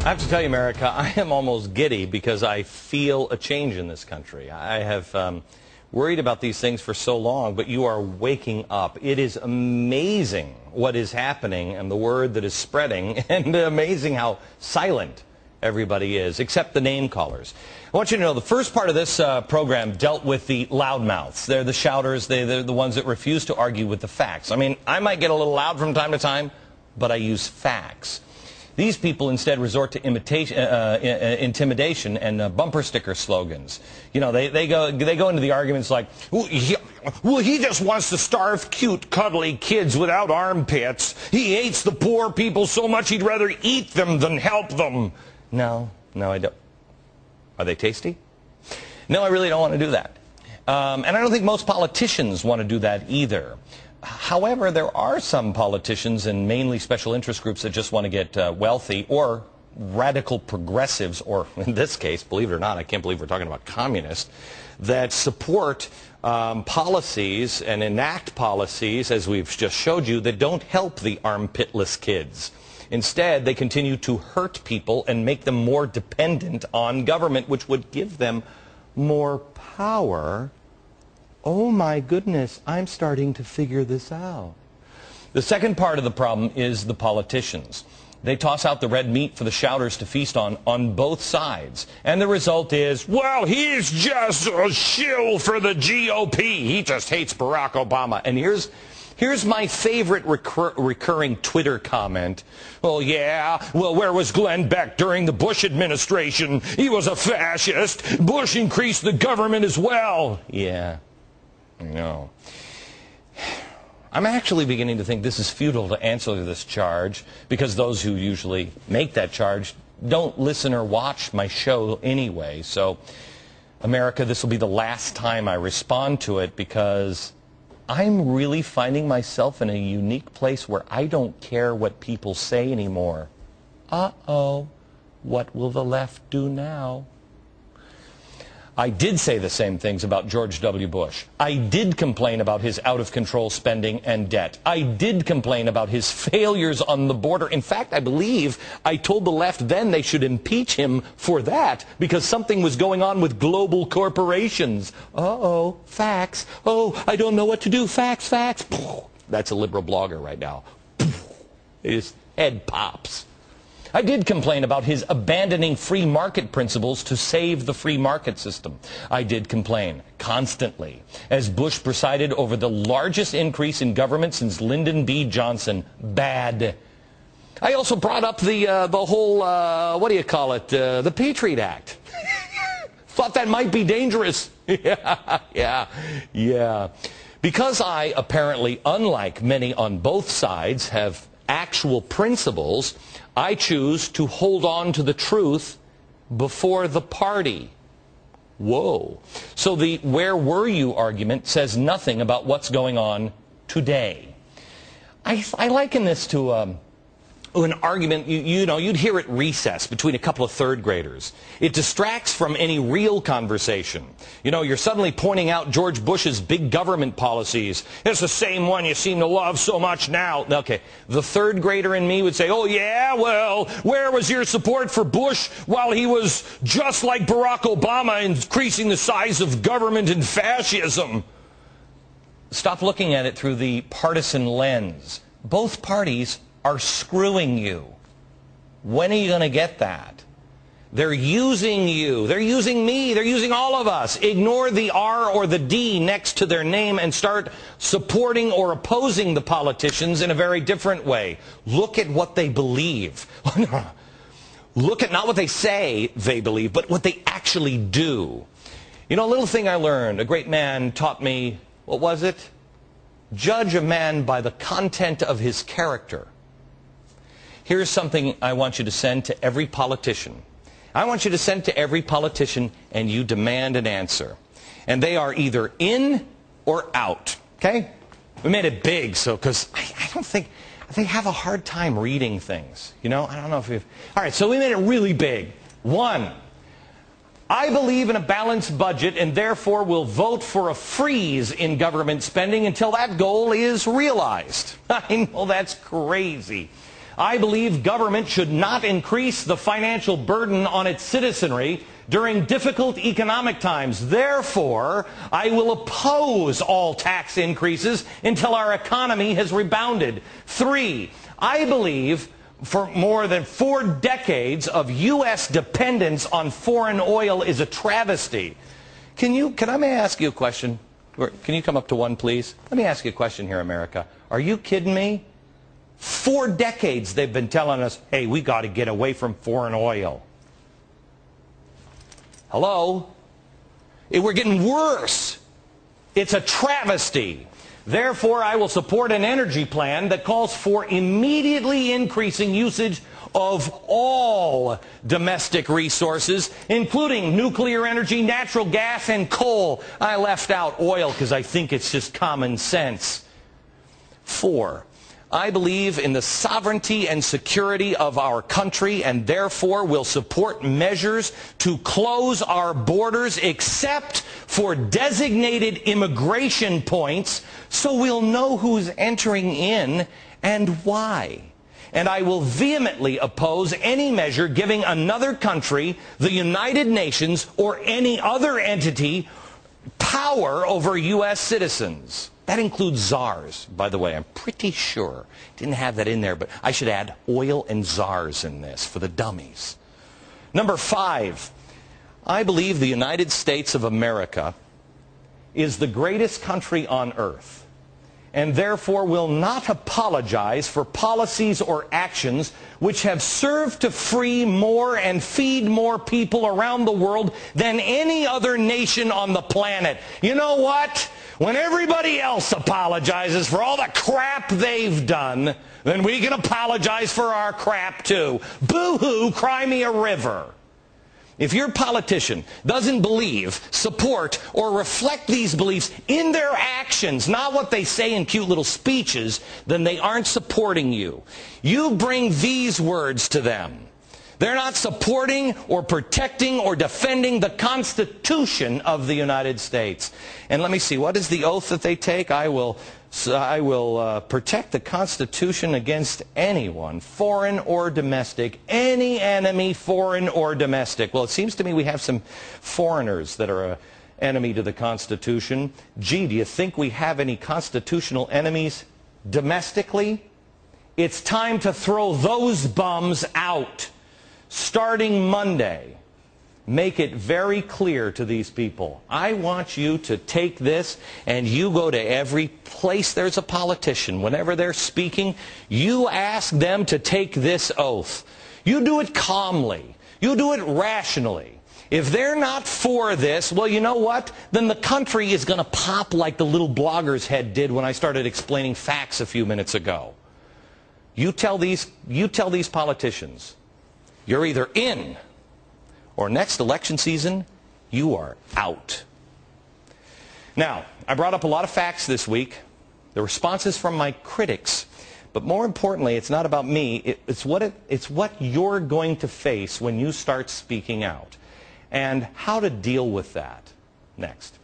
I have to tell you, America, I am almost giddy because I feel a change in this country. I have worried about these things for so long, but you are waking up. It is amazing what is happening and the word that is spreading, and amazing how silent everybody is, except the name callers. I want you to know the first part of this program dealt with the loudmouths. They're the shouters. They're the ones that refuse to argue with the facts. I mean, I might get a little loud from time to time, but I use facts. These people instead resort to intimidation and bumper sticker slogans. You know, they go into the arguments like, well, he just wants to starve cute, cuddly kids without armpits. He hates the poor people so much he'd rather eat them than help them. No, I don't. Are they tasty? No, I really don't want to do that. And I don't think most politicians want to do that either. However, there are some politicians and mainly special interest groups that just want to get wealthy, or radical progressives, or in this case, believe it or not, I can't believe we're talking about communists, that support policies and enact policies, as we've just showed you, that don't help the armpitless kids. Instead, they continue to hurt people and make them more dependent on government, which would give them more power. Oh my goodness, I'm starting to figure this out. The second part of the problem is the politicians. They toss out the red meat for the shouters to feast on both sides. And the result is, well, he's just a shill for the GOP. He just hates Barack Obama. And here's my favorite recurring Twitter comment. Oh, yeah, well, where was Glenn Beck during the Bush administration? He was a fascist. Bush increased the government as well. Yeah. No. I'm actually beginning to think this is futile to answer this charge, because those who usually make that charge don't listen or watch my show anyway. So, America, this will be the last time I respond to it, because I'm really finding myself in a unique place where I don't care what people say anymore. Uh-oh, what will the left do now? I did say the same things about George W. Bush. I did complain about his out-of-control spending and debt. I did complain about his failures on the border. In fact, I believe I told the left then they should impeach him for that, because something was going on with global corporations. Uh-oh, facts. Oh, I don't know what to do. Facts. That's a liberal blogger right now. His head pops. I did complain about his abandoning free market principles to save the free market system. I did complain constantly as Bush presided over the largest increase in government since Lyndon B. Johnson. Bad. I also brought up the whole, the Patriot Act. Thought that might be dangerous. Yeah. Because I apparently, unlike many on both sides, have actual principles, I choose to hold on to the truth before the party. Whoa. So the "where were you" argument says nothing about what's going on today. I liken this to an argument, you know, you'd hear at recess between a couple of third graders. It distracts from any real conversation. You know, you're suddenly pointing out George Bush's big government policies. It's the same one you seem to love so much now. Okay, the third grader in me would say, oh yeah, well, where was your support for Bush while he was just like Barack Obama, increasing the size of government and fascism? Stop looking at it through the partisan lens. Both parties are screwing you. When are you going to get that? They're using you. They're using me. They're using all of us. Ignore the R or the D next to their name and start supporting or opposing the politicians in a very different way. Look at what they believe. Look at not what they say they believe, but what they actually do. You know, a little thing I learned. A great man taught me, what was it? Judge a man by the content of his character. Here's something I want you to send to every politician. I want you to send to every politician, and you demand an answer. And they are either in or out. Okay? We made it big, so, because I don't think, they have a hard time reading things. You know, I don't know if we've... All right, so we made it really big. 1, I believe in a balanced budget and therefore will vote for a freeze in government spending until that goal is realized. I know that's crazy. I believe government should not increase the financial burden on its citizenry during difficult economic times. Therefore, I will oppose all tax increases until our economy has rebounded. 3, I believe for more than 4 decades of U.S. dependence on foreign oil is a travesty. Can I ask you a question? Can you come up to 1, please? Let me ask you a question here, America. Are you kidding me? 4 decades they've been telling us, hey, we got to get away from foreign oil. Hello? We're getting worse. It's a travesty. Therefore, I will support an energy plan that calls for immediately increasing usage of all domestic resources, including nuclear energy, natural gas, and coal. I left out oil because I think it's just common sense. 4, I believe in the sovereignty and security of our country, and therefore will support measures to close our borders except for designated immigration points so we'll know who's entering in and why. And I will vehemently oppose any measure giving another country, the United Nations, or any other entity power over U.S. citizens. That includes czars, by the way. I'm pretty sure. Didn't have that in there, but I should add oil and czars in this for the dummies. Number 5, I believe the United States of America is the greatest country on earth, and therefore will not apologize for policies or actions which have served to free more and feed more people around the world than any other nation on the planet. You know what? When everybody else apologizes for all the crap they've done, then we can apologize for our crap too. Boo-hoo, cry me a river. If your politician doesn't believe, support, or reflect these beliefs in their actions, not what they say in cute little speeches, then they aren't supporting you. You bring these words to them. They're not supporting or protecting or defending the Constitution of the United States. And let me see, what is the oath that they take? I will protect the Constitution against anyone, foreign or domestic, any enemy, foreign or domestic. Well, it seems to me we have some foreigners that are an enemy to the Constitution. Gee, do you think we have any constitutional enemies domestically? It's time to throw those bums out. Starting Monday, make it very clear to these people. I want you to take this and you go to every place there's a politician. Whenever they're speaking, you ask them to take this oath. You do it calmly. You do it rationally. If they're not for this, well, you know what? Then the country is going to pop like the little blogger's head did when I started explaining facts a few minutes ago. You tell these politicians, you're either in, or next election season, you are out. Now, I brought up a lot of facts this week, the responses from my critics, but more importantly, it's not about me, it's what you're going to face when you start speaking out, and how to deal with that. Next.